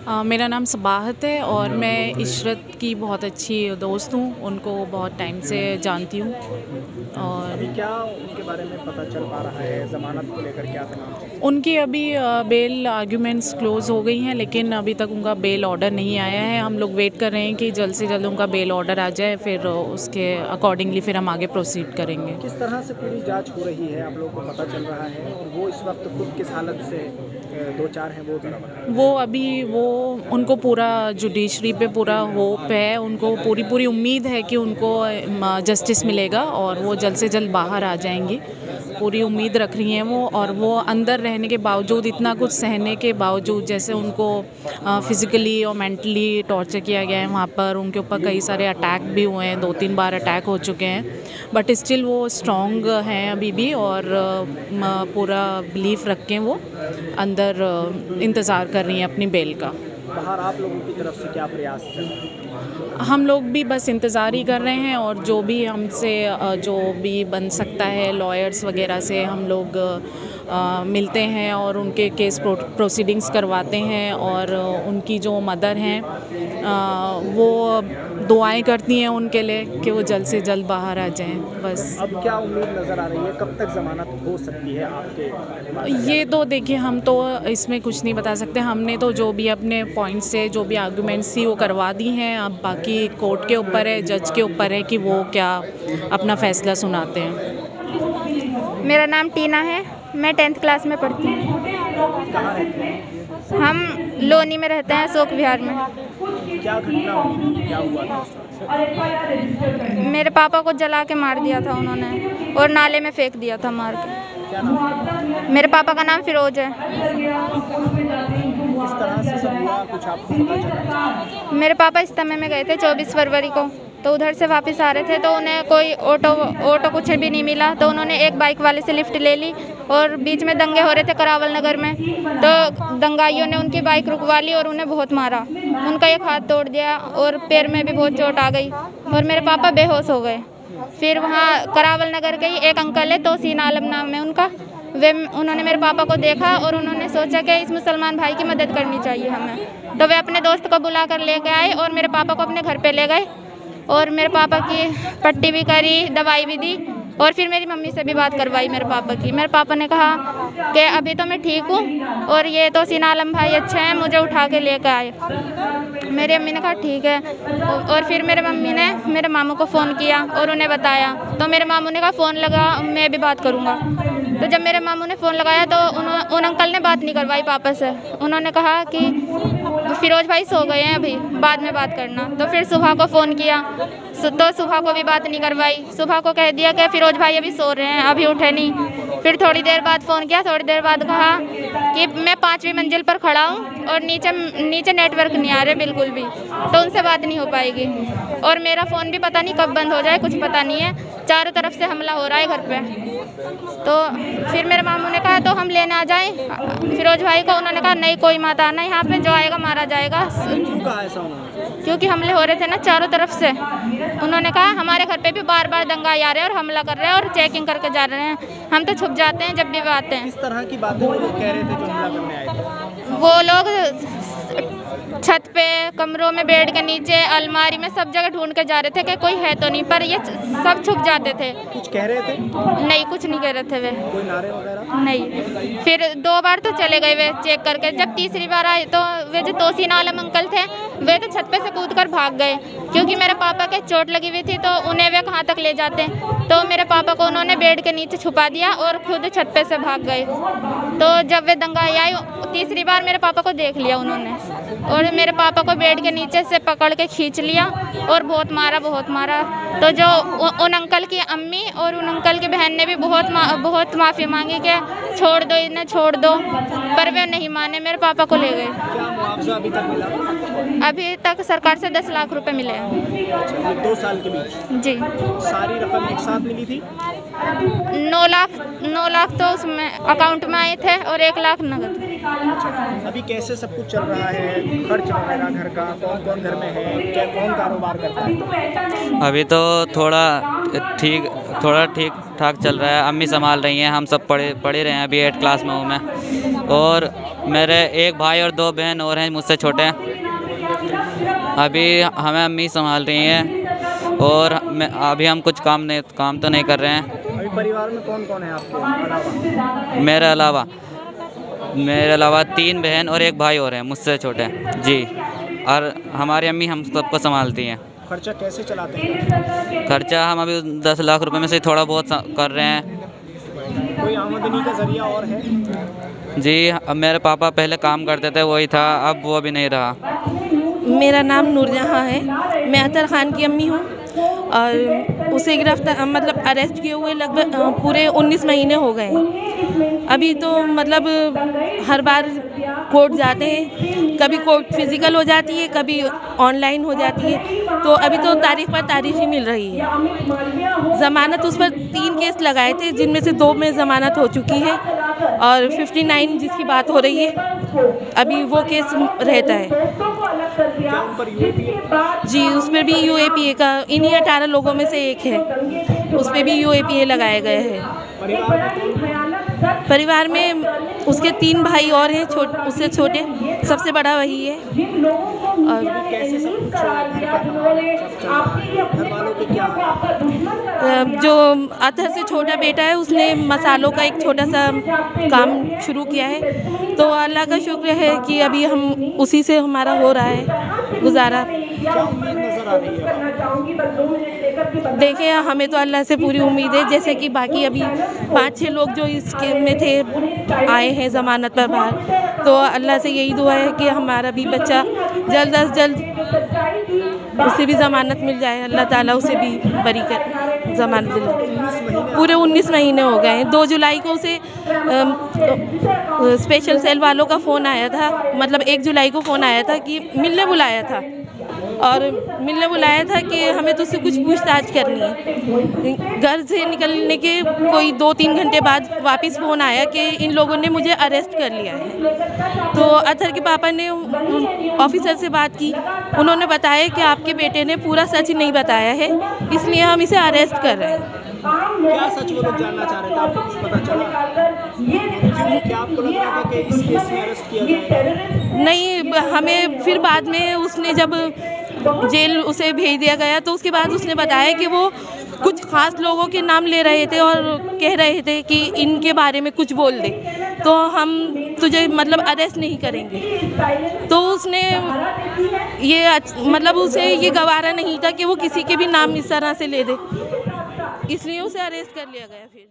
मेरा नाम सबाहत है और मैं इशरत की बहुत अच्छी दोस्त हूँ। उनको बहुत टाइम से जानती हूँ। और अभी क्या उनके बारे में पता चल पा रहा है? ज़मानत को लेकर क्या तमाम चीज़ें? उनकी अभी बेल आर्ग्यूमेंट्स क्लोज़ हो गई हैं, लेकिन अभी तक उनका बेल ऑर्डर नहीं आया है। हम लोग वेट कर रहे हैं कि जल्द से जल्द उनका बेल ऑर्डर आ जाए, फिर उसके अकॉर्डिंगली फिर हम आगे प्रोसीड करेंगे। किस तरह से पूरी जांच हो रही है, आप लोगों को पता चल रहा है? और वो इस वक्त खुद किस हालत से दो चार हैं, वो ज़रा बताएं। वो उनको पूरा जुडिशरी पे पूरा होप है, उनको पूरी उम्मीद है कि उनको जस्टिस मिलेगा और वो जल्द से जल्द बाहर आ जाएंगी। पूरी उम्मीद रख रही हैं वो, और वो अंदर रहने के बावजूद, इतना कुछ सहने के बावजूद, जैसे उनको फिज़िकली और मेंटली टॉर्चर किया गया है वहाँ पर, उनके ऊपर कई सारे अटैक भी हुए हैं, 2-3 बार अटैक हो चुके हैं, बट स्टिल वो स्ट्रॉन्ग हैं अभी भी, और पूरा बिलीफ रख के वो अंदर इंतज़ार कर रही हैं अपनी बेल का। बाहर आप लोगों की तरफ से क्या प्रयास चल रहा है? हम लोग भी बस इंतज़ार ही कर रहे हैं, और जो भी हमसे जो भी बन सकता है लॉयर्स वगैरह से हम लोग मिलते हैं और उनके केस प्रोसीडिंग्स करवाते हैं, और उनकी जो मदर हैं वो दुआएं करती हैं उनके लिए कि वो जल्द से जल्द बाहर आ जाएं। बस अब क्या उम्मीद नज़र आ रही है, कब तक ज़मानत हो सकती है आपके? ये तो देखिए, हम तो इसमें कुछ नहीं बता सकते। हमने तो जो भी अपने पॉइंट से जो भी आर्गूमेंट्स थी वो करवा दी हैं। अब बाकी कोर्ट के ऊपर है, जज के ऊपर है कि वो क्या अपना फैसला सुनाते हैं। मेरा नाम टीना है, मैं 10th क्लास में पढ़ती हूँ। कहाँ रहते हैं? हम लोनी में रहते हैं, अशोक विहार में। क्या घटना हुई, क्या हुआ था उस वक्त? मेरे पापा को जला के मार दिया था उन्होंने, और नाले में फेंक दिया था मार के। क्या नाम है? मेरे पापा का नाम फिरोज है। किस तरह से सब हुआ, कुछ आपको पता चला? मेरे पापा इज्तिमा में गए थे 24 फरवरी को, तो उधर से वापस आ रहे थे, तो उन्हें कोई ऑटो कुछ भी नहीं मिला, तो उन्होंने एक बाइक वाले से लिफ्ट ले ली, और बीच में दंगे हो रहे थे करावल नगर में, तो दंगाइयों ने उनकी बाइक रुकवा ली और उन्हें बहुत मारा। उनका एक हाथ तोड़ दिया और पैर में भी बहुत चोट आ गई, और मेरे पापा बेहोश हो गए। फिर वहाँ करावल नगर के ही एक अंकल है, तोसीन आलम नाम है उनका, उन्होंने मेरे पापा को देखा और उन्होंने सोचा कि इस मुसलमान भाई की मदद करनी चाहिए हमें, तो वे अपने दोस्त को बुला कर लेके आए और मेरे पापा को अपने घर पे ले गए, और मेरे पापा की पट्टी भी करी, दवाई भी दी, और फिर मेरी मम्मी से भी बात करवाई मेरे पापा की। मेरे पापा ने कहा कि अभी तो मैं ठीक हूँ, और ये तो सीन आलम भाई अच्छे हैं, मुझे उठा के लेकर आए। मेरी अम्मी ने कहा ठीक है, और फिर मेरे मम्मी ने मेरे मामू को फ़ोन किया और उन्हें बताया, तो मेरे मामू ने कहा फ़ोन लगा, मैं भी बात करूँगा। तो जब मेरे मामू ने फ़ोन लगाया तो उन अंकल ने बात नहीं करवाई पापा से। उन्होंने कहा कि फिरोज भाई सो गए हैं, अभी बाद में बात करना। तो फिर सुबह को फ़ोन किया, तो सुबह को भी बात नहीं करवाई। सुबह को कह दिया कि फिरोज भाई अभी सो रहे हैं, अभी उठे नहीं। फिर थोड़ी देर बाद फ़ोन किया, थोड़ी देर बाद कहा कि मैं 5वीं मंजिल पर खड़ा हूँ और नीचे नेटवर्क नहीं आ रहे बिल्कुल भी, तो उनसे बात नहीं हो पाएगी, और मेरा फ़ोन भी पता नहीं कब बंद हो जाए, कुछ पता नहीं है, चारों तरफ से हमला हो रहा है घर पे। तो फिर मेरे मामू ने कहा तो हम लेने आ जाएं फिरोज भाई को। उन्होंने कहा नहीं, कोई मत आना, यहाँ पे जो आएगा मारा जाएगा। क्यों कहा ऐसा उन्होंने? क्योंकि हमले हो रहे थे ना चारों तरफ से। उन्होंने कहा हमारे घर पे भी बार बार दंगाई आ रहे हैं और हमला कर रहे हैं और चेकिंग करके जा रहे हैं, हम तो छुप जाते हैं जब भी वो आते हैं। किस तरह की बातें वो लोग कह रहे थे जो हमला करने आए थे? वो लोग छत पे, कमरों में, बेड के नीचे, अलमारी में, सब जगह ढूंढ के जा रहे थे कि कोई है तो नहीं, पर ये सब छुप जाते थे। कुछ कह रहे थे? नहीं, कुछ नहीं कह रहे थे वे। कोई नारे वगैरह? नहीं। फिर 2 बार तो चले गए वे चेक करके। जब तीसरी बार आए तो वे जो तोसीन आलम अंकल थे, वे तो छत पे से कूद कर भाग गए, क्योंकि मेरे पापा के चोट लगी हुई थी, तो उन्हें वे कहाँ तक ले जाते। तो मेरे पापा को उन्होंने बेड के नीचे छुपा दिया और खुद छत पे से भाग गए। तो जब वे दंगाई आई तीसरी बार, मेरे पापा को देख लिया उन्होंने, और मेरे पापा को बेड के नीचे से पकड़ के खींच लिया और बहुत मारा। तो जो उन अंकल की अम्मी और उन अंकल की बहन ने भी बहुत माफ़ी मांगी कि छोड़ दो इन्हें, छोड़ दो, पर वे नहीं माने, मेरे पापा को ले गए। क्या मुआवजा अभी तक मिला? अभी तक सरकार से 10 लाख रुपए मिले हैं। अच्छा, ये 2 साल के बीच जी। सारी रकम एक साथ मिली थी? 9 लाख तो उसमें अकाउंट में आए थे और 1 लाख नगद। अभी कैसे सब कुछ चल रहा है, खर्च वगैरह घर का? कौन कौन घर में है, क्या कौन कारोबार करता है? अभी तो थोड़ा ठीक ठाक चल रहा है। अम्मी संभाल रही हैं, हम सब पढ़े रहे हैं, अभी 8th क्लास में हूँ मैं। और मेरे एक भाई और 2 बहन और हैं मुझसे छोटे। अभी हमें अम्मी संभाल रही हैं और अभी हम कुछ काम तो नहीं कर रहे हैं। अभी परिवार में कौन कौन है आपके अलावा? मेरे अलावा 3 बहन और 1 भाई और हैं मुझसे छोटे जी। और हमारी अम्मी हम सबको संभालती हैं। खर्चा कैसे चलाते हैं? खर्चा हम अभी 10 लाख रुपए में से थोड़ा बहुत कर रहे हैं। कोई आमदनी का जरिया और है? जी, अब मेरे पापा पहले काम करते थे, वही था, अब वो भी नहीं रहा। मेरा नाम नूरजहाँ है। मैं अतर खान की अम्मी हूँ और उसे गिरफ्तार मतलब अरेस्ट किए हुए लगभग पूरे 19 महीने हो गए हैं। अभी तो मतलब हर बार कोर्ट जाते हैं, कभी कोर्ट फिज़िकल हो जाती है, कभी ऑनलाइन हो जाती है। तो अभी तो तारीख पर तारीख ही मिल रही है। ज़मानत उस पर 3 केस लगाए थे, जिनमें से 2 में ज़मानत हो चुकी है और 59 जिसकी बात हो रही है अभी वो केस रहता है। जी, उस पर भी UAPA का इन्हीं 18 लोगों में से एक है, उस पर भी UAPA लगाए गए हैं। परिवार में उसके 3 भाई और हैं, उससे छोटे, सबसे बड़ा वही है। और कैसे सब कुछ घर वालों के क्या है? जो अतर से छोटा बेटा है उसने मसालों का एक छोटा सा काम शुरू किया है, तो अल्लाह का शुक्र है कि अभी हम उसी से हमारा हो रहा है गुजारा। क्या उम्मीद नजर आ रही है? देखिए, हमें तो अल्लाह से पूरी उम्मीद है, जैसे कि बाकी अभी 5-6 लोग जो इसके में थे आए हैं ज़मानत पर बाहर, तो अल्लाह से यही दुआ है कि हमारा भी बच्चा जल्द अज जल्द उसे भी ज़मानत मिल जाए, अल्लाह ताला उसे भी बरी कर ज़मानत दिलाए। पूरे 19 महीने हो गए हैं। 2 जुलाई को उसे स्पेशल सेल वालों का फ़ोन आया था, मतलब 1 जुलाई को फ़ोन आया था कि मिलने बुलाया था कि हमें तो उससे कुछ पूछताछ करनी है। घर से निकलने के कोई 2-3 घंटे बाद वापस फ़ोन आया कि इन लोगों ने मुझे अरेस्ट कर लिया है। तो अतर के पापा ने ऑफिसर से बात की, उन्होंने बताया कि आपके बेटे ने पूरा सच नहीं बताया है, इसलिए हम इसे अरेस्ट कर रहे हैं। क्या सच वो लोग जानना चाह रहे थे? आपको कुछ पता चला? क्या आपको लग रहा था कि इस केस में अरेस्ट किया जाएगा? नहीं, हमें फिर बाद में उसने जब जेल उसे भेज दिया गया तो उसके बाद उसने बताया कि वो कुछ ख़ास लोगों के नाम ले रहे थे और कह रहे थे कि इनके बारे में कुछ बोल दे तो हम तुझे मतलब अरेस्ट नहीं करेंगे। तो उसने ये मतलब उसे ये गवारा नहीं था कि वो किसी के भी नाम इस तरह से ले दे, इसलिए उसे अरेस्ट कर लिया गया फिर।